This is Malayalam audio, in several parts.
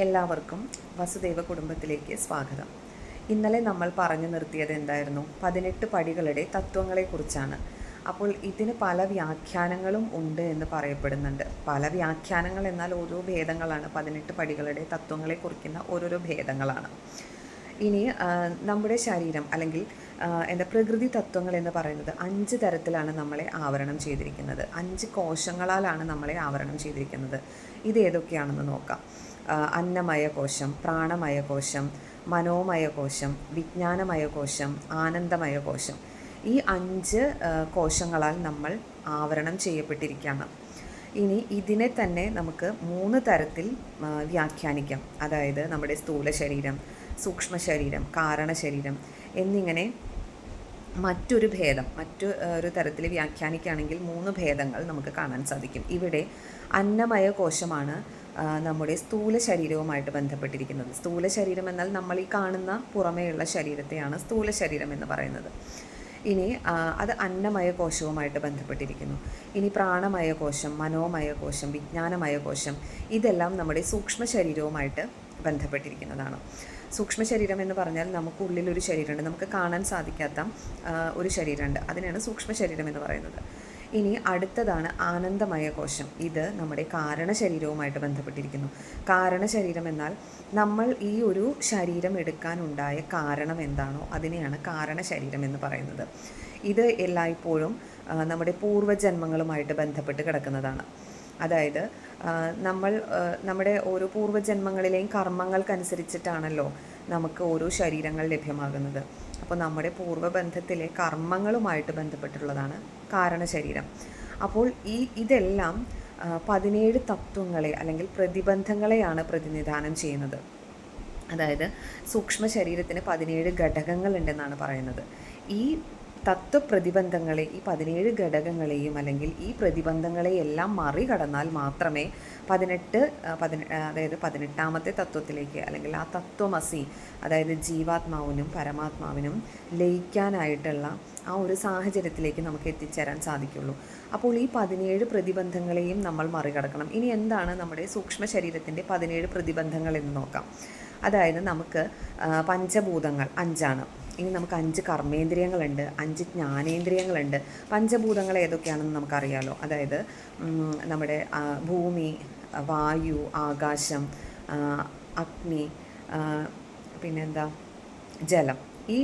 എല്ലാവർക്കും വസുദേവ കുടുംബത്തിലേക്ക് സ്വാഗതം. ഇന്നലെ നമ്മൾ പറഞ്ഞു നിർത്തിയത് എന്തായിരുന്നു? 18 പടികളുടെ തത്വങ്ങളെക്കുറിച്ചാണ്. അപ്പോൾ ഇതിന് പല വ്യാഖ്യാനങ്ങളും ഉണ്ട് എന്ന് പറയപ്പെടുന്നുണ്ട്. പല വ്യാഖ്യാനങ്ങൾ എന്നാൽ ഓരോ ഭേദങ്ങളാണ്. 18 പടികളുടെ തത്വങ്ങളെ കുറിക്കുന്ന ഓരോരോ ഭേദങ്ങളാണ്. ഇനി നമ്മുടെ ശരീരം അല്ലെങ്കിൽ പ്രകൃതി തത്വങ്ങൾ എന്ന് പറയുന്നത് 5 തരത്തിലാണ് നമ്മളെ ആവരണം ചെയ്തിരിക്കുന്നത്. 5 കോശങ്ങളാലാണ് നമ്മളെ ആവരണം ചെയ്തിരിക്കുന്നത്. ഇത് ഏതൊക്കെയാണെന്ന് നോക്കാം. അന്നമയ കോശം, പ്രാണമയ കോശം, മനോമയ കോശം, വിജ്ഞാനമയ കോശം, ആനന്ദമയ കോശം. ഈ 5 കോശങ്ങളാൽ നമ്മൾ ആവരണം ചെയ്യപ്പെട്ടിരിക്കുകയാണ്. ഇനി ഇതിനെ തന്നെ നമുക്ക് 3 തരത്തിൽ വ്യാഖ്യാനിക്കാം. അതായത് നമ്മുടെ സ്ഥൂല ശരീരം, സൂക്ഷ്മ ശരീരം, കാരണ ശരീരം എന്നിങ്ങനെ മറ്റൊരു തരത്തിൽ വ്യാഖ്യാനിക്കുകയാണെങ്കിൽ 3 ഭേദങ്ങൾ നമുക്ക് കാണാൻ സാധിക്കും. ഇവിടെ അന്നമയ കോശമാണ് നമ്മുടെ സ്ഥൂല ശരീരവുമായിട്ട് ബന്ധപ്പെട്ടിരിക്കുന്നത്. സ്ഥൂല ശരീരം എന്നാൽ നമ്മൾ ഈ കാണുന്ന പുറമേയുള്ള ശരീരത്തെയാണ് സ്ഥൂല ശരീരം എന്ന് പറയുന്നത്. ഇനി അത് അന്നമയ കോശവുമായിട്ട് ബന്ധപ്പെട്ടിരിക്കുന്നു. ഇനി പ്രാണമയ കോശം, മനോമയ കോശം, വിജ്ഞാനമയ കോശം ഇതെല്ലാം നമ്മുടെ സൂക്ഷ്മ ശരീരവുമായിട്ട് ബന്ധപ്പെട്ടിരിക്കുന്നതാണ്. സൂക്ഷ്മ ശരീരം എന്ന് പറഞ്ഞാൽ നമുക്കുള്ളിലൊരു ശരീരമുണ്ട്, നമുക്ക് കാണാൻ സാധിക്കാത്ത ഒരു ശരീരമുണ്ട്, അതിനാണ് സൂക്ഷ്മ ശരീരം എന്ന് പറയുന്നത്. ഇനി അടുത്തതാണ് ആനന്ദമയ കോശം. ഇത് നമ്മുടെ കാരണശരീരവുമായിട്ട് ബന്ധപ്പെട്ടിരിക്കുന്നു. കാരണശരീരം എന്നാൽ നമ്മൾ ഈ ഒരു ശരീരം എടുക്കാനുണ്ടായ കാരണം എന്താണോ അതിനെയാണ് കാരണശരീരം എന്ന് പറയുന്നത്. ഇത് എല്ലായ്പ്പോഴും നമ്മുടെ പൂർവ്വജന്മങ്ങളുമായിട്ട് ബന്ധപ്പെട്ട് കിടക്കുന്നതാണ്. അതായത് നമ്മുടെ ഓരോ പൂർവ്വജന്മങ്ങളിലെയും കർമ്മങ്ങൾക്കനുസരിച്ചിട്ടാണല്ലോ നമുക്ക് ഓരോ ശരീരങ്ങൾ ലഭ്യമാകുന്നത്. അപ്പോൾ നമ്മുടെ പൂർവ്വബന്ധത്തിലെ കർമ്മങ്ങളുമായിട്ട് ബന്ധപ്പെട്ടുള്ളതാണ് കാരണശരീരം. അപ്പോൾ ഇതെല്ലാം 17 തത്വങ്ങളെ അല്ലെങ്കിൽ പ്രതിബന്ധങ്ങളെയാണ് പ്രതിനിധാനം ചെയ്യുന്നത്. അതായത് സൂക്ഷ്മ ശരീരത്തിന് 17 ഘടകങ്ങളുണ്ടെന്നാണ് പറയുന്നത്. ഈ തത്വപ്രതിബന്ധങ്ങളെ, ഈ 17 ഘടകങ്ങളെയും അല്ലെങ്കിൽ ഈ പ്രതിബന്ധങ്ങളെയെല്ലാം മറികടന്നാൽ മാത്രമേ 18ാമത്തെ തത്വത്തിലേക്ക് അല്ലെങ്കിൽ ആ തത്വമസി, അതായത് ജീവാത്മാവിനും പരമാത്മാവിനും ലയിക്കാനായിട്ടുള്ള ആ ഒരു സാഹചര്യത്തിലേക്ക് നമുക്ക് എത്തിച്ചേരാൻ സാധിക്കുള്ളൂ. അപ്പോൾ ഈ 17 പ്രതിബന്ധങ്ങളെയും നമ്മൾ മറികടക്കണം. ഇനി എന്താണ് നമ്മുടെ സൂക്ഷ്മ ശരീരത്തിൻ്റെ 17 പ്രതിബന്ധങ്ങൾ എന്ന് നോക്കാം. അതായത് നമുക്ക് പഞ്ചഭൂതങ്ങൾ 5ആണ്. ഇനി നമുക്ക് 5 കർമ്മേന്ദ്രിയങ്ങളുണ്ട്, 5 ജ്ഞാനേന്ദ്രിയങ്ങളുണ്ട്. പഞ്ചഭൂതങ്ങൾ ഏതൊക്കെയാണെന്ന് നമുക്കറിയാലോ. അതായത് നമ്മുടെ ഭൂമി, വായു, ആകാശം, അഗ്നി, പിന്നെന്താ ജലം. ഈ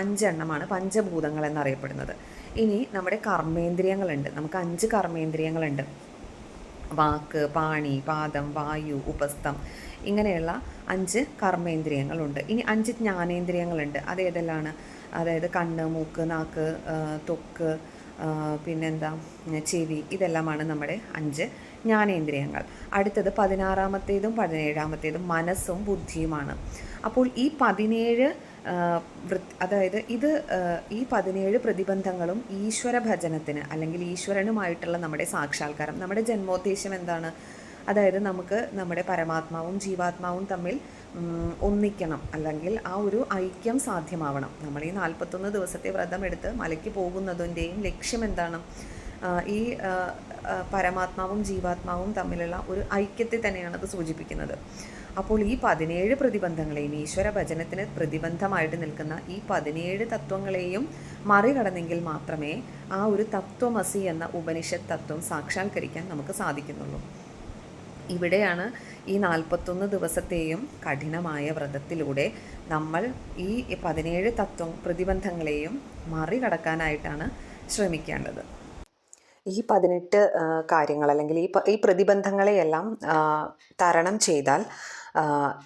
5 എണ്ണമാണ് പഞ്ചഭൂതങ്ങൾ എന്നറിയപ്പെടുന്നത്. ഇനി നമ്മുടെ കർമ്മേന്ദ്രിയങ്ങളുണ്ട്. നമുക്ക് 5 കർമ്മേന്ദ്രിയങ്ങളുണ്ട്. വാക്ക്, പാണി, പാദം, വായു, ഉപസ്ഥം ഇങ്ങനെയുള്ള 5 കർമ്മേന്ദ്രിയങ്ങളുണ്ട്. ഇനി 5 ജ്ഞാനേന്ദ്രിയങ്ങളുണ്ട്. അതേതെല്ലാണ്? അതായത് കണ്ണ്, മൂക്ക്, നാക്ക്, ത്വക്ക്, പിന്നെന്താ ചെവി, ഇതെല്ലാമാണ് നമ്മുടെ 5 ജ്ഞാനേന്ദ്രിയങ്ങൾ. അടുത്തത് 16ാമത്തേതും 17ാമത്തേതും മനസ്സും ബുദ്ധിയുമാണ്. അപ്പോൾ ഈ 17 അതായത് ഈ 17 പ്രതിബന്ധങ്ങളും ഈശ്വര ഭജനത്തിന് അല്ലെങ്കിൽ ഈശ്വരനുമായിട്ടുള്ള നമ്മുടെ സാക്ഷാത്കാരം, നമ്മുടെ ജന്മോദ്ദേശം എന്താണ്? അതായത് നമുക്ക് നമ്മുടെ പരമാത്മാവും ജീവാത്മാവും തമ്മിൽ ഒന്നിക്കണം, അല്ലെങ്കിൽ ആ ഒരു ഐക്യം സാധ്യമാവണം. നമ്മൾ ഈ 41 ദിവസത്തെ വ്രതം എടുത്ത് മലയ്ക്ക് പോകുന്നതിൻ്റെയും ലക്ഷ്യം എന്താണ്? ഈ പരമാത്മാവും ജീവാത്മാവും തമ്മിലുള്ള ഒരു ഐക്യത്തെ തന്നെയാണ് അത് സൂചിപ്പിക്കുന്നത്. അപ്പോൾ ഈ 17 പ്രതിബന്ധങ്ങളെയും, ഈശ്വര ഭജനത്തിന് പ്രതിബന്ധമായിട്ട് നിൽക്കുന്ന ഈ 17 തത്വങ്ങളെയും മറികടന്നെങ്കിൽ മാത്രമേ ആ ഒരു തത്വമസി എന്ന ഉപനിഷത്ത് തത്വം സാക്ഷാത്കരിക്കാൻ നമുക്ക് സാധിക്കുന്നുള്ളൂ. ഇവിടെയാണ് ഈ 41 ദിവസത്തെയും കഠിനമായ വ്രതത്തിലൂടെ നമ്മൾ ഈ 17 പ്രതിബന്ധങ്ങളെയും മറികടക്കാനായിട്ടാണ് ശ്രമിക്കേണ്ടത്. ഈ 18 കാര്യങ്ങൾ അല്ലെങ്കിൽ ഈ പ്രതിബന്ധങ്ങളെയെല്ലാം തരണം ചെയ്താൽ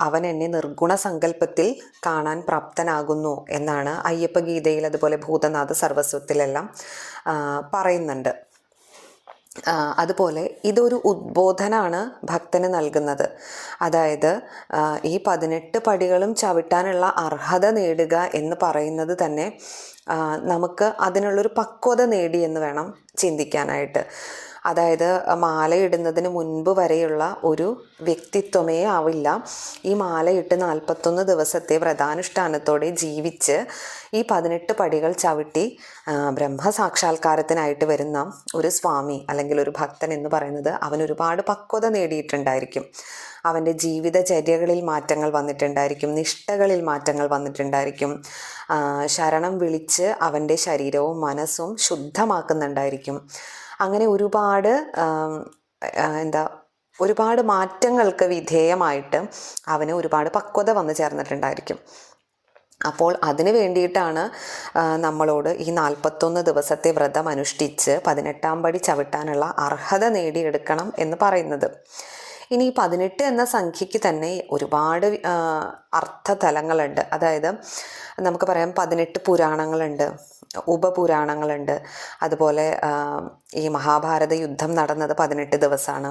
അവൻ എന്നെ നിർഗുണ സങ്കല്പത്തിൽ കാണാൻ പ്രാപ്തനാകുന്നു എന്നാണ് അയ്യപ്പ ഗീതയിൽ, അതുപോലെ ഭൂതനാഥ സർവസ്വത്തിലെല്ലാം പറയുന്നുണ്ട്. അതുപോലെ ഇതൊരു ഉദ്ബോധനാണ് ഭക്തന് നൽകുന്നത്. അതായത് ഈ 18 പടികളും ചവിട്ടാനുള്ള അർഹത നേടുക എന്ന് പറയുന്നത് തന്നെ നമുക്ക് അതിനുള്ളൊരു പക്വത നേടി എന്ന് വേണം ചിന്തിക്കാനായിട്ട്. അതായത് മാലയിടുന്നതിന് മുൻപ് വരെയുള്ള ഒരു വ്യക്തിത്വമേ ആവില്ല ഈ മാലയിട്ട് 41 ദിവസത്തെ വ്രതാനുഷ്ഠാനത്തോടെ ജീവിച്ച് ഈ 18 പടികൾ ചവിട്ടി ബ്രഹ്മസാക്ഷാത്കാരത്തിനായിട്ട് വരുന്ന ഒരു സ്വാമി അല്ലെങ്കിൽ ഒരു ഭക്തൻ എന്ന് പറയുന്നത് അവൻ ഒരുപാട് പക്വത നേടിയിട്ടുണ്ടായിരിക്കും. അവൻ്റെ ജീവിതചര്യകളിൽ മാറ്റങ്ങൾ വന്നിട്ടുണ്ടായിരിക്കും, നിഷ്ഠകളിൽ മാറ്റങ്ങൾ വന്നിട്ടുണ്ടായിരിക്കും. ശരണം വിളിച്ച് അവൻ്റെ ശരീരവും മനസ്സും ശുദ്ധമാക്കുന്നുണ്ടായിരിക്കും. അങ്ങനെ ഒരുപാട് മാറ്റങ്ങൾക്ക് വിധേയമായിട്ട് അവന് ഒരുപാട് പക്വത വന്നു ചേർന്നിട്ടുണ്ടായിരിക്കും. അപ്പോൾ അതിന് വേണ്ടിയിട്ടാണ് നമ്മളോട് ഈ 41 ദിവസത്തെ വ്രതം അനുഷ്ഠിച്ച് 18-ാം പടി ചവിട്ടാനുള്ള അർഹത നേടിയെടുക്കണം എന്ന് പറയുന്നത്. ഇനി 18 എന്ന സംഖ്യയ്ക്ക് തന്നെ ഒരുപാട് അർത്ഥതലങ്ങളുണ്ട്. അതായത് നമുക്ക് പറയാം 18 പുരാണങ്ങളുണ്ട്, ഉപപുരാണങ്ങളുണ്ട്. അതുപോലെ ഈ മഹാഭാരത യുദ്ധം നടന്നത് 18 ദിവസമാണ്.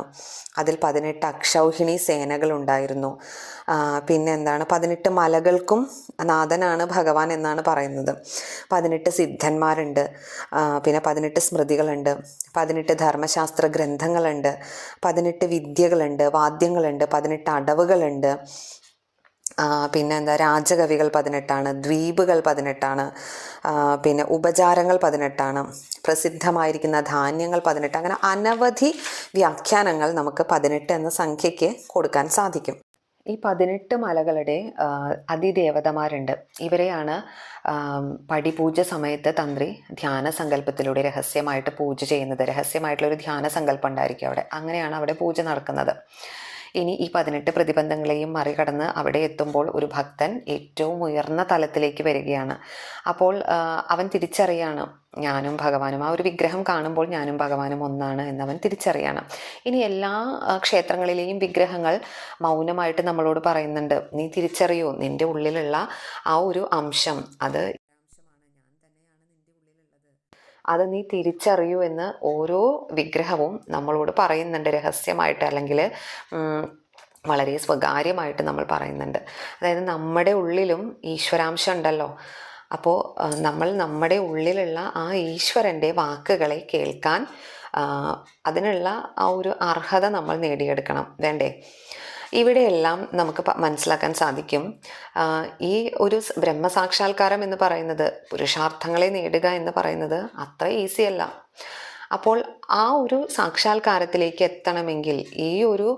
അതിൽ 18 അക്ഷൗഹിണി സേനകളുണ്ടായിരുന്നു. പിന്നെ എന്താണ്, 18 മലകൾക്കും നാഥനാണ് ഭഗവാൻ എന്നാണ് പറയുന്നത്. 18 സിദ്ധന്മാരുണ്ട്, പിന്നെ 18 സ്മൃതികളുണ്ട്, 18 ധർമ്മശാസ്ത്ര ഗ്രന്ഥങ്ങളുണ്ട്, 18 വിദ്യകളുണ്ട്, വാദ്യങ്ങളുണ്ട്, 18 അടവുകളുണ്ട്. പിന്നെ രാജകവികൾ 18ആണ്, ദ്വീപുകൾ 18ആണ്, പിന്നെ ഉപചാരങ്ങൾ 18ആണ്, പ്രസിദ്ധമായിരിക്കുന്ന ധാന്യങ്ങൾ 18. അങ്ങനെ അനവധി വ്യാഖ്യാനങ്ങൾ നമുക്ക് 18 എന്ന സംഖ്യയ്ക്ക് കൊടുക്കാൻ സാധിക്കും. ഈ 18 മലകളുടെ അതിദേവതമാരുണ്ട്. ഇവരെയാണ് പടിപൂജ സമയത്ത് തന്ത്രി ധ്യാന സങ്കല്പത്തിലൂടെ രഹസ്യമായിട്ട് പൂജ ചെയ്യുന്നത്. രഹസ്യമായിട്ടുള്ളൊരു ധ്യാന സങ്കല്പം ഉണ്ടായിരിക്കും അവിടെ. അങ്ങനെയാണ് അവിടെ പൂജ നടക്കുന്നത്. ഇനി ഈ 18 പ്രതിബന്ധങ്ങളെയും മറികടന്ന് അവിടെ എത്തുമ്പോൾ ഒരു ഭക്തൻ ഏറ്റവും ഉയർന്ന തലത്തിലേക്ക് വരികയാണ്. അപ്പോൾ അവൻ തിരിച്ചറിയാണ് ഞാനും ഭഗവാനും, ആ ഒരു വിഗ്രഹം കാണുമ്പോൾ ഞാനും ഭഗവാനും ഒന്നാണ് എന്നവൻ തിരിച്ചറിയാണ്. ഇനി എല്ലാ ക്ഷേത്രങ്ങളിലെയും വിഗ്രഹങ്ങൾ മൗനമായിട്ട് നമ്മളോട് പറയുന്നുണ്ട്, നീ തിരിച്ചറിയൂ നിൻ്റെ ഉള്ളിലുള്ള ആ ഒരു അംശം, അത് നീ തിരിച്ചറിയൂ എന്ന് ഓരോ വിഗ്രഹവും നമ്മളോട് പറയുന്നുണ്ട് രഹസ്യമായിട്ട്, അല്ലെങ്കിൽ വളരെ സ്വകാര്യമായിട്ട് നമ്മൾ പറയുന്നുണ്ട്. അതായത് നമ്മുടെ ഉള്ളിലും ഈശ്വരാംശം ഉണ്ടല്ലോ. അപ്പോൾ നമ്മൾ നമ്മുടെ ഉള്ളിലുള്ള ആ ഈശ്വരൻ്റെ വാക്കുകളെ കേൾക്കാൻ അതിനുള്ള ആ ഒരു അർഹത നമ്മൾ നേടിയെടുക്കണം, വേണ്ടേ? ഇവിടെയെല്ലാം നമുക്ക് മനസ്സിലാക്കാൻ സാധിക്കും, ഈ ഒരു ബ്രഹ്മസാക്ഷാത്കാരം എന്ന് പറയുന്നത്, പുരുഷാർത്ഥങ്ങളെ നേടുക എന്ന് പറയുന്നത് അത്ര ഈസി അല്ല. അപ്പോൾ ആ ഒരു സാക്ഷാത്കാരത്തിലേക്ക് എത്തണമെങ്കിൽ, ഈ ഒരു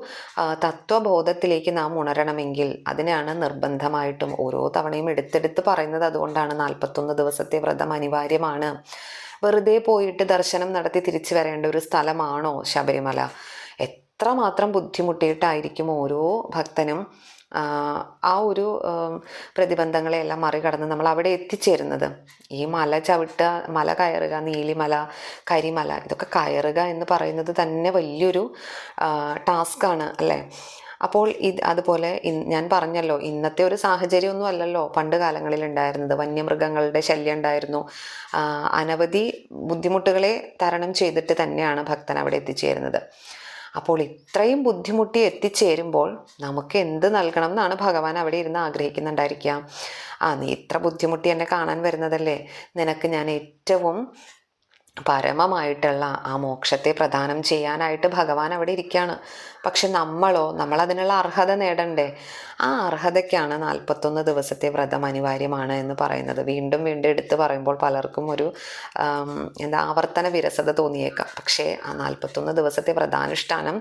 തത്വബോധത്തിലേക്ക് നാം ഉണരണമെങ്കിൽ അതിനാണ് നിർബന്ധമായിട്ടും ഓരോ തവണയും എടുത്തെടുത്ത് പറയുന്നത്. അതുകൊണ്ടാണ് 41 ദിവസത്തെ വ്രതം അനിവാര്യമാണ്. വെറുതെ പോയിട്ട് ദർശനം നടത്തി തിരിച്ചു വരേണ്ട ഒരു സ്ഥലമാണോ ശബരിമല? എത്രമാത്രം ബുദ്ധിമുട്ടിയിട്ടായിരിക്കും ഓരോ ഭക്തനും ആ ഒരു പ്രതിബന്ധങ്ങളെയെല്ലാം മറികടന്ന് നമ്മൾ അവിടെ എത്തിച്ചേരുന്നത്. ഈ മല കയറുക, നീലിമല, കരിമല, ഇതൊക്കെ കയറുക എന്ന് പറയുന്നത് തന്നെ വലിയൊരു ടാസ്ക്കാണ് അല്ലേ? അപ്പോൾ അതുപോലെ ഞാൻ പറഞ്ഞല്ലോ, ഇന്നത്തെ ഒരു സാഹചര്യമൊന്നും അല്ലല്ലോ പണ്ട് കാലങ്ങളിൽ ഉണ്ടായിരുന്നത്. വന്യമൃഗങ്ങളുടെ ശല്യം ഉണ്ടായിരുന്നു. അനവധി ബുദ്ധിമുട്ടുകളെ തരണം ചെയ്തിട്ട് തന്നെയാണ് ഭക്തൻ അവിടെ എത്തിച്ചേരുന്നത്. അപ്പോൾ ഇത്രയും ബുദ്ധിമുട്ടി എത്തിച്ചേരുമ്പോൾ നമുക്ക് എന്ത് നൽകണം എന്നാണ് ഭഗവാൻ അവിടെ ഇരുന്ന് ആഗ്രഹിക്കുന്നുണ്ടായിരിക്കുക. നീ ഇത്ര ബുദ്ധിമുട്ടി എന്നെ കാണാൻ വരുന്നതല്ലേ, നിനക്ക് ഞാൻ ഏറ്റവും പരമമായിട്ടുള്ള ആ മോക്ഷത്തെ പ്രദാനം ചെയ്യാനായിട്ട് ഭഗവാൻ അവിടെ ഇരിക്കുകയാണ്. പക്ഷെ നമ്മളതിനുള്ള അർഹത നേടണ്ടേ? ആ അർഹതയ്ക്കാണ് 41 ദിവസത്തെ വ്രതം അനിവാര്യമാണ് എന്ന് പറയുന്നത്. വീണ്ടും വീണ്ടും എടുത്ത് പറയുമ്പോൾ പലർക്കും ഒരു ആവർത്തന വിരസത തോന്നിയേക്കാം. പക്ഷേ ആ 41 ദിവസത്തെ വ്രതാനുഷ്ഠാനം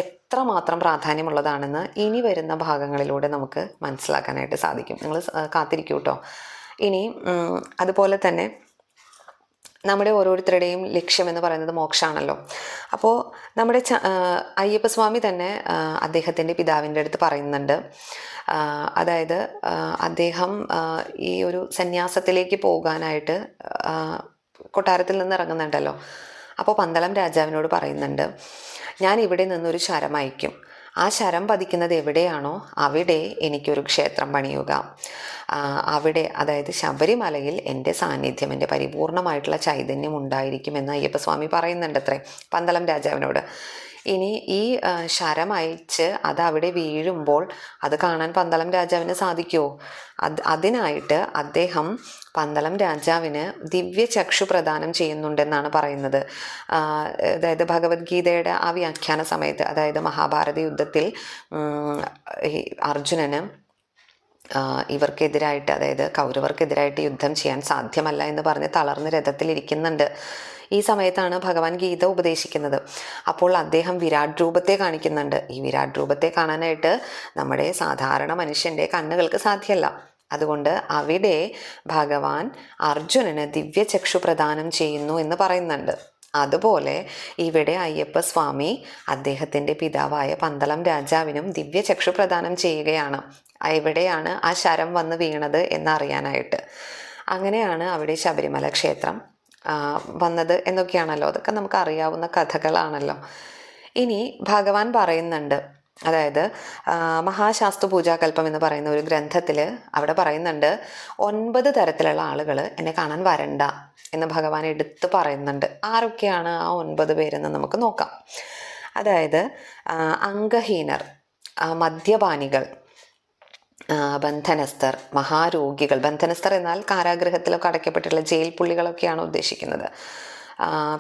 എത്രമാത്രം പ്രാധാന്യമുള്ളതാണെന്ന് ഇനി വരുന്ന ഭാഗങ്ങളിലൂടെ നമുക്ക് മനസ്സിലാക്കാനായിട്ട് സാധിക്കും. നിങ്ങൾ കാത്തിരിക്കൂ കേട്ടോ. ഇനി അതുപോലെ തന്നെ നമ്മുടെ ഓരോരുത്തരുടെയും ലക്ഷ്യമെന്ന് പറയുന്നത് മോക്ഷമാണല്ലോ. അപ്പോൾ നമ്മുടെ അയ്യപ്പസ്വാമി തന്നെ അദ്ദേഹത്തിൻ്റെ പിതാവിൻ്റെ അടുത്ത് പറയുന്നുണ്ട്. അതായത് അദ്ദേഹം ഈ ഒരു സന്യാസത്തിലേക്ക് പോകാനായിട്ട് കൊട്ടാരത്തിൽ നിന്ന് ഇറങ്ങുന്നുണ്ടല്ലോ. അപ്പോൾ പന്തളം രാജാവിനോട് പറയുന്നുണ്ട്, ഞാൻ ഇവിടെ നിന്നൊരു ശരം അയക്കും. ആ ശരം പതിക്കുന്നത് എവിടെയാണോ അവിടെ എനിക്കൊരു ക്ഷേത്രം പണിയുക. അവിടെ, അതായത് ശബരിമലയിൽ എൻ്റെ സാന്നിധ്യം, എൻ്റെ പരിപൂർണമായിട്ടുള്ള ചൈതന്യം ഉണ്ടായിരിക്കുമെന്ന് അയ്യപ്പസ്വാമി പറയുന്നുണ്ട് അത്രേ പന്തളം രാജാവിനോട്. ഇനി ഈ ശരം അയച്ച് അത് അവിടെ വീഴുമ്പോൾ അത് കാണാൻ പന്തളം രാജാവിന് സാധിക്കുമോ? അതിനായിട്ട് അദ്ദേഹം പന്തളം രാജാവിന് ദിവ്യചക്ഷു പ്രദാനം ചെയ്യുന്നുണ്ടെന്നാണ് പറയുന്നത്. അതായത് ഭഗവത്ഗീതയുടെ ആ വ്യാഖ്യാന സമയത്ത്, അതായത് മഹാഭാരത യുദ്ധത്തിൽ അർജുനന് ഇവർക്കെതിരായിട്ട്, അതായത് കൗരവർക്കെതിരായിട്ട് യുദ്ധം ചെയ്യാൻ സാധ്യമല്ല എന്ന് പറഞ്ഞ് തളർന്ന് രഥത്തിലിരിക്കുന്നുണ്ട്. ഈ സമയത്താണ് ഭഗവാൻ ഗീത ഉപദേശിക്കുന്നത്. അപ്പോൾ അദ്ദേഹം വിരാട് രൂപത്തെ കാണിക്കുന്നുണ്ട്. ഈ വിരാട് രൂപത്തെ കാണാനായിട്ട് നമ്മുടെ സാധാരണ മനുഷ്യൻ്റെ കണ്ണുകൾക്ക് സാധ്യമല്ല. അതുകൊണ്ട് അവിടെ ഭഗവാൻ അർജുനന് ദിവ്യചക്ഷു പ്രദാനം ചെയ്യുന്നു എന്ന് പറയുന്നുണ്ട്. അതുപോലെ ഇവിടെ അയ്യപ്പസ്വാമി അദ്ദേഹത്തിൻ്റെ പിതാവായ പന്തളം രാജാവിനും ദിവ്യചക്ഷു പ്രദാനം ചെയ്യുകയാണ്. എവിടെയാണ് ആ ശരം വന്ന് വീണത് എന്നറിയാനായിട്ട്. അങ്ങനെയാണ് അവിടെ ശബരിമല ക്ഷേത്രം വന്നത് എന്നൊക്കെയാണല്ലോ. അതൊക്കെ നമുക്ക് അറിയാവുന്ന കഥകളാണല്ലോ. ഇനി ഭഗവാൻ പറയുന്നുണ്ട്, അതായത് മഹാശാസ്തു പൂജാകൽപ്പം എന്ന് പറയുന്ന ഒരു ഗ്രന്ഥത്തിൽ അവിടെ പറയുന്നുണ്ട് 9 തരത്തിലുള്ള ആളുകൾ എന്നെ കാണാൻ വരണ്ട എന്ന് ഭഗവാൻ എടുത്ത് പറയുന്നുണ്ട്. ആരൊക്കെയാണ് ആ 9 പേരെന്ന് നമുക്ക് നോക്കാം. അതായത് അംഗഹീനർ, മദ്യപാനികൾ, ബന്ധനസ്ഥർ, മഹാരോഗികൾ. ബന്ധനസ്ഥർ എന്നാൽ കാരാഗൃഹത്തിലൊക്കെ അടയ്ക്കപ്പെട്ടിട്ടുള്ള ജയിൽ പുള്ളികളൊക്കെയാണ് ഉദ്ദേശിക്കുന്നത്.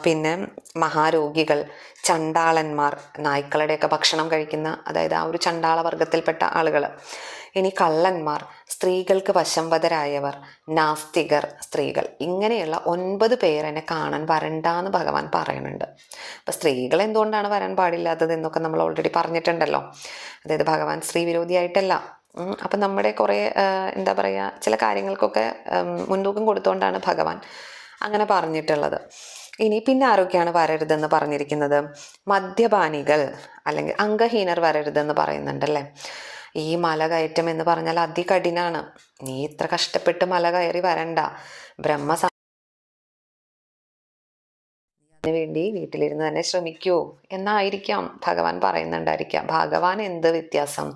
പിന്നെ മഹാരോഗികൾ, ചണ്ടാളന്മാർ, നായ്ക്കളുടെയൊക്കെ ഭക്ഷണം കഴിക്കുന്ന, അതായത് ആ ഒരു ചണ്ടാള വർഗത്തിൽപ്പെട്ട ആളുകൾ. ഇനി കള്ളന്മാർ, സ്ത്രീകൾക്ക് വശംവദരായവർ, നാസ്തികർ, സ്ത്രീകൾ. ഇങ്ങനെയുള്ള 9 പേർ എന്നെ കാണാൻ വരണ്ടെന്ന് ഭഗവാൻ പറയുന്നുണ്ട്. അപ്പം സ്ത്രീകൾ എന്തുകൊണ്ടാണ് വരാൻ പാടില്ലാത്തത് എന്നൊക്കെ നമ്മൾ ഓൾറെഡി പറഞ്ഞിട്ടുണ്ടല്ലോ. അതായത് ഭഗവാൻ സ്ത്രീ വിരോധിയായിട്ടല്ല. അപ്പം നമ്മുടെ കുറേ എന്താ പറയുക, ചില കാര്യങ്ങൾക്കൊക്കെ മുൻതൂക്കം കൊടുത്തുകൊണ്ടാണ് ഭഗവാൻ അങ്ങനെ പറഞ്ഞിട്ടുള്ളത്. ഇനി പിന്നെ ആരൊക്കെയാണ് വരരുതെന്ന് പറഞ്ഞിരിക്കുന്നത്? മദ്യപാനികൾ അല്ലെങ്കിൽ അംഗഹീനർ വരരുതെന്ന് പറയുന്നുണ്ടല്ലേ. ഈ മല കയറ്റം എന്ന് പറഞ്ഞാൽ അതികഠിനാണ്. നീ ഇത്ര കഷ്ടപ്പെട്ട് മല കയറി വരണ്ട. വേണ്ടി വീട്ടിലിരുന്ന് തന്നെ ശ്രമിക്കൂ എന്നായിരിക്കാം ഭഗവാൻ പറയുന്നുണ്ടായിരിക്കാം. ഭഗവാൻ എന്ത് വ്യത്യാസം?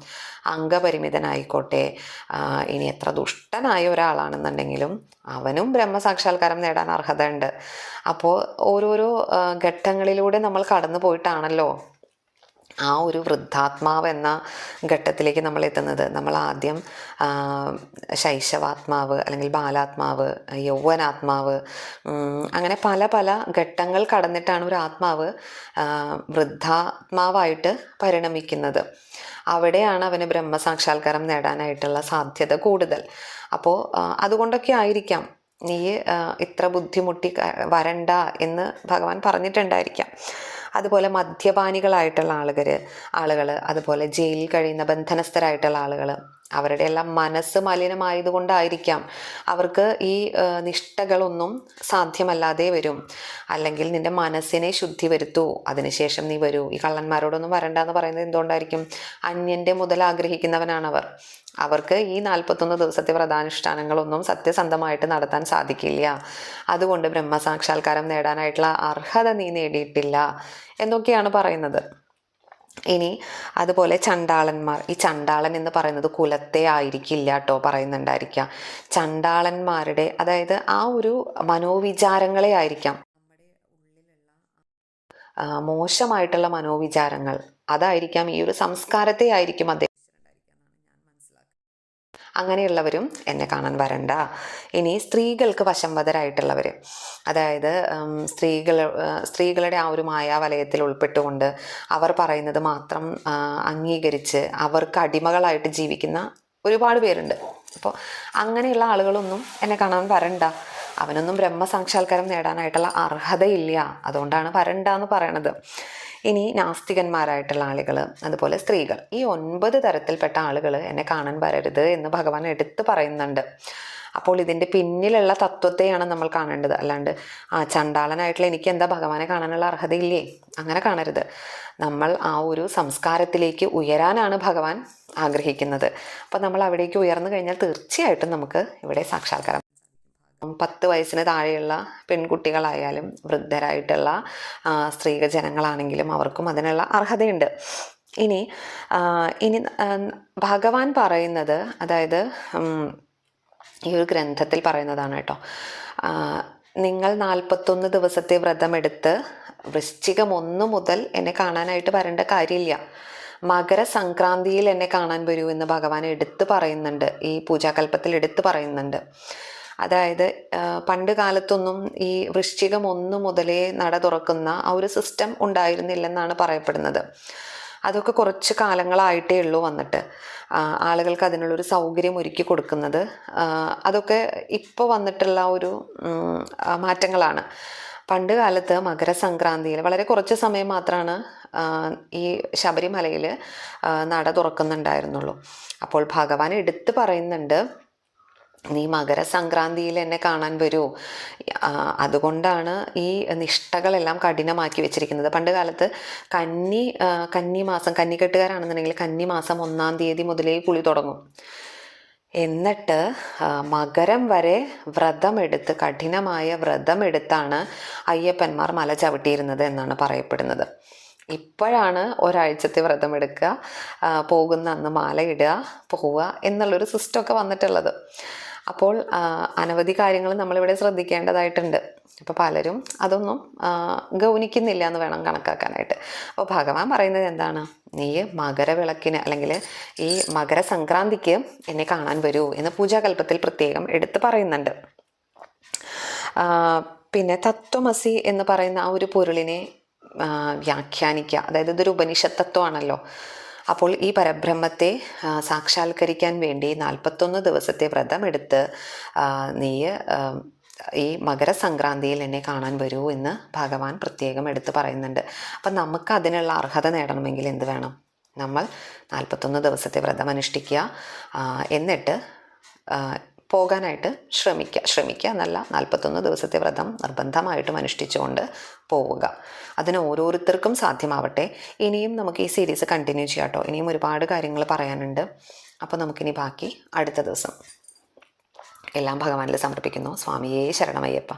അംഗപരിമിതനായിക്കോട്ടെ, ഇനി എത്ര ദുഷ്ടനായ ഒരാളാണെന്നുണ്ടെങ്കിലും അവനും ബ്രഹ്മസാക്ഷാത്കാരം നേടാൻ അർഹത ഉണ്ട്. അപ്പോൾ ഓരോരോ ഘട്ടങ്ങളിലൂടെ നമ്മൾ കടന്നു പോയിട്ടാണല്ലോ ആ ഒരു വൃദ്ധാത്മാവ് എന്ന ഘട്ടത്തിലേക്ക് നമ്മൾ എത്തുന്നത്. നമ്മൾ ആദ്യം ശൈശവാത്മാവ് അല്ലെങ്കിൽ ബാലാത്മാവ്, യൗവനാത്മാവ്, അങ്ങനെ പല പല ഘട്ടങ്ങൾ കടന്നിട്ടാണ് ഒരു ആത്മാവ് വൃദ്ധാത്മാവായിട്ട് പരിണമിക്കുന്നത്. അവിടെയാണ് അവന് ബ്രഹ്മസാക്ഷാത്കാരം നേടാനായിട്ടുള്ള സാധ്യത കൂടുതൽ. അപ്പോൾ അതുകൊണ്ടൊക്കെ ആയിരിക്കാം നീ ഇത്ര ബുദ്ധിമുട്ടി വരണ്ട എന്ന് ഭഗവാൻ പറഞ്ഞിട്ടുണ്ടായിരിക്കാം. അതുപോലെ മദ്യപാനികളായിട്ടുള്ള ആളുകൾ, അതുപോലെ ജയിലിൽ കഴിയുന്ന ബന്ധനസ്ഥരായിട്ടുള്ള ആളുകൾ, അവരുടെ എല്ലാം മനസ്സ് മലിനമായതുകൊണ്ടായിരിക്കാം അവർക്ക് ഈ നിഷ്ഠകളൊന്നും സാധ്യമല്ലാതെ വരും. അല്ലെങ്കിൽ നിന്റെ മനസ്സിനെ ശുദ്ധി വരുത്തൂ, അതിനുശേഷം നീ വരൂ. ഈ കള്ളന്മാരോടൊന്നും വരണ്ടെന്ന് പറയുന്നത് എന്തുകൊണ്ടായിരിക്കും? അന്യൻ്റെ മുതൽ ആഗ്രഹിക്കുന്നവനാണവർ. അവർക്ക് ഈ 41 ദിവസത്തെ വ്രതാനുഷ്ഠാനങ്ങളൊന്നും സത്യസന്ധമായിട്ട് നടത്താൻ സാധിക്കില്ല. അതുകൊണ്ട് ബ്രഹ്മസാക്ഷാത്കാരം നേടാനായിട്ടുള്ള അർഹത നീ നേടിയിട്ടില്ല എന്നൊക്കെയാണ് പറയുന്നത്. ഇനി അതുപോലെ ചണ്ടാളന്മാർ, ഈ ചണ്ടാളൻ എന്ന് പറയുന്നത് കുലത്തെ ആയിരിക്കില്ല കേട്ടോ പറയുന്നുണ്ടായിരിക്കാം. ചണ്ടാളന്മാരുടെ, അതായത് ആ ഒരു മനോവിചാരങ്ങളെ ആയിരിക്കാം, മോശമായിട്ടുള്ള മനോവിചാരങ്ങൾ, അതായിരിക്കാം, ഈ ഒരു സംസ്കാരത്തെ ആയിരിക്കും അദ്ദേഹം. അങ്ങനെയുള്ളവരും എന്നെ കാണാൻ വരണ്ട. ഇനി സ്ത്രീകൾക്ക് വശംവദരായിട്ടുള്ളവർ, അതായത് സ്ത്രീകളുടെ ആ ഒരു മായാവലയത്തിൽ ഉൾപ്പെട്ടുകൊണ്ട് അവർ പറയുന്നത് മാത്രം അംഗീകരിച്ച് അവർക്ക് അടിമകളായിട്ട് ജീവിക്കുന്ന ഒരുപാട് പേരുണ്ട്. അപ്പോൾ അങ്ങനെയുള്ള ആളുകളൊന്നും എന്നെ കാണാൻ വരണ്ട. അവനൊന്നും ബ്രഹ്മസാക്ഷാത്കാരം നേടാനായിട്ടുള്ള അർഹതയില്ല. അതുകൊണ്ടാണ് വരണ്ട എന്ന് പറയണത്. ഇനി നാസ്തികന്മാരായിട്ടുള്ള ആളുകൾ, അതുപോലെ സ്ത്രീകൾ, ഈ 9 തരത്തിൽപ്പെട്ട ആളുകൾ എന്നെ കാണാൻ വരരുത് എന്ന് ഭഗവാൻ എടുത്ത് പറയുന്നുണ്ട്. അപ്പോൾ ഇതിൻ്റെ പിന്നിലുള്ള തത്വത്തെയാണ് നമ്മൾ കാണേണ്ടത്. അല്ലാണ്ട് ചണ്ടാളനായിട്ടുള്ള എനിക്ക് എന്താ ഭഗവാനെ കാണാനുള്ള അർഹതയില്ലേ, അങ്ങനെ കാണരുത്. നമ്മൾ ആ ഒരു സംസ്കാരത്തിലേക്ക് ഉയരാനാണ് ഭഗവാൻ ആഗ്രഹിക്കുന്നത്. അപ്പം നമ്മൾ അവിടേക്ക് ഉയർന്നു കഴിഞ്ഞാൽ തീർച്ചയായിട്ടും നമുക്ക് ഇവിടെ സാക്ഷാത്കാരം. 10 വയസ്സിന് താഴെയുള്ള പെൺകുട്ടികളായാലും വൃദ്ധരായിട്ടുള്ള സ്ത്രീക ജനങ്ങളാണെങ്കിലും അവർക്കും അതിനുള്ള അർഹതയുണ്ട്. ഇനി ഭഗവാൻ പറയുന്നത്, അതായത് ഈ ഒരു ഗ്രന്ഥത്തിൽ പറയുന്നതാണ് കേട്ടോ, നിങ്ങൾ 41 ദിവസത്തെ വ്രതമെടുത്ത് വൃശ്ചികം 1 മുതൽ എന്നെ കാണാനായിട്ട് വരേണ്ട കാര്യമില്ല. മകരസംക്രാന്തിയിൽ എന്നെ കാണാൻ വരൂ എന്ന് ഭഗവാൻ എടുത്ത് പറയുന്നുണ്ട്, ഈ പൂജാകൽപ്പത്തിൽ എടുത്ത് പറയുന്നുണ്ട്. അതായത് പണ്ട് കാലത്തൊന്നും ഈ വൃശ്ചികം 1 മുതലേ നട തുറക്കുന്ന ആ ഒരു സിസ്റ്റം ഉണ്ടായിരുന്നില്ലെന്നാണ് പറയപ്പെടുന്നത്. അതൊക്കെ കുറച്ച് കാലങ്ങളായിട്ടേ ഉള്ളൂ വന്നിട്ട്. ആളുകൾക്ക് അതിനുള്ളൊരു സൗകര്യം ഒരുക്കി കൊടുക്കുന്നത് അതൊക്കെ ഇപ്പോൾ വന്നിട്ടുള്ള ഒരു മാറ്റങ്ങളാണ്. പണ്ട് കാലത്ത് മകരസംക്രാന്തിയിൽ വളരെ കുറച്ച് സമയം മാത്രമാണ് ഈ ശബരിമലയിൽ നട തുറക്കുന്നുണ്ടായിരുന്നുള്ളൂ. അപ്പോൾ ഭഗവാൻ എടുത്തു പറയുന്നുണ്ട്, നീ മകരസംക്രാന്തിയിൽ എന്നെ കാണാൻ വരൂ. അതുകൊണ്ടാണ് ഈ നിഷ്ഠകളെല്ലാം കഠിനമാക്കി വെച്ചിരിക്കുന്നത്. പണ്ട് കാലത്ത് കന്നിമാസം, കന്നിക്കെട്ടുകാരാണെന്നുണ്ടെങ്കിൽ കന്നിമാസം 1-ാം തീയതി മുതലേ കുളി തുടങ്ങും. എന്നിട്ട് മകരം വരെ വ്രതമെടുത്ത്, കഠിനമായ വ്രതമെടുത്താണ് അയ്യപ്പന്മാർ മല ചവിട്ടിയിരുന്നത് എന്നാണ് പറയപ്പെടുന്നത്. ഇപ്പോഴാണ് ഒരാഴ്ചത്തെ വ്രതമെടുക്കുക, പോകുന്ന അന്ന് മാലയിടുക, പോവുക എന്നുള്ളൊരു സിസ്റ്റമൊക്കെ വന്നിട്ടുള്ളത്. അപ്പോൾ അനവധി കാര്യങ്ങൾ നമ്മളിവിടെ ശ്രദ്ധിക്കേണ്ടതായിട്ടുണ്ട്. അപ്പോൾ പലരും അതൊന്നും ഗൗനിക്കുന്നില്ല എന്ന് വേണം കണക്കാക്കാനായിട്ട്. അപ്പോൾ ഭഗവാൻ പറയുന്നത് എന്താണ്, നീ മകരവിളക്കിന് അല്ലെങ്കിൽ ഈ മകരസംക്രാന്തിക്ക് എന്നെ കാണാൻ വരൂ എന്ന് പൂജാകൽപ്പത്തിൽ പ്രത്യേകം എടുത്ത് പറയുന്നുണ്ട്. പിന്നെ തത്വമസി എന്ന് പറയുന്ന ആ ഒരു പൊരുളിനെ വ്യാഖ്യാനിക്കുക, അതായത് ഇതൊരു ഉപനിഷത്ത് തത്വമാണല്ലോ. അപ്പോൾ ഈ പരബ്രഹ്മത്തെ സാക്ഷാത്കരിക്കാൻ വേണ്ടി 41 ദിവസത്തെ വ്രതമെടുത്ത് നീ ഈ മകരസംക്രാന്തിയിൽ എന്നെ കാണാൻ വരൂ എന്ന് ഭഗവാൻ പ്രത്യേകം എടുത്ത് പറയുന്നുണ്ട്. അപ്പം നമുക്ക് അതിനുള്ള അർഹത നേടണമെങ്കിൽ എന്ത് വേണം? നമ്മൾ 41 ദിവസത്തെ വ്രതം അനുഷ്ഠിക്കുക, എന്നിട്ട് പോകാനായിട്ട് ശ്രമിക്കുക എന്നല്ല, 41 ദിവസത്തെ വ്രതം നിർബന്ധമായിട്ടും അനുഷ്ഠിച്ചുകൊണ്ട് പോവുക. അതിന് ഓരോരുത്തർക്കും സാധ്യമാവട്ടെ. ഇനിയും നമുക്ക് ഈ സീരീസ് കണ്ടിന്യൂ ചെയ്യാം കേട്ടോ. ഇനിയും ഒരുപാട് കാര്യങ്ങൾ പറയാനുണ്ട്. അപ്പോൾ നമുക്കിനി ബാക്കി അടുത്ത ദിവസം. എല്ലാം ഭഗവാനിൽ സമർപ്പിക്കുന്നു. സ്വാമിയേ ശരണമയ്യപ്പ.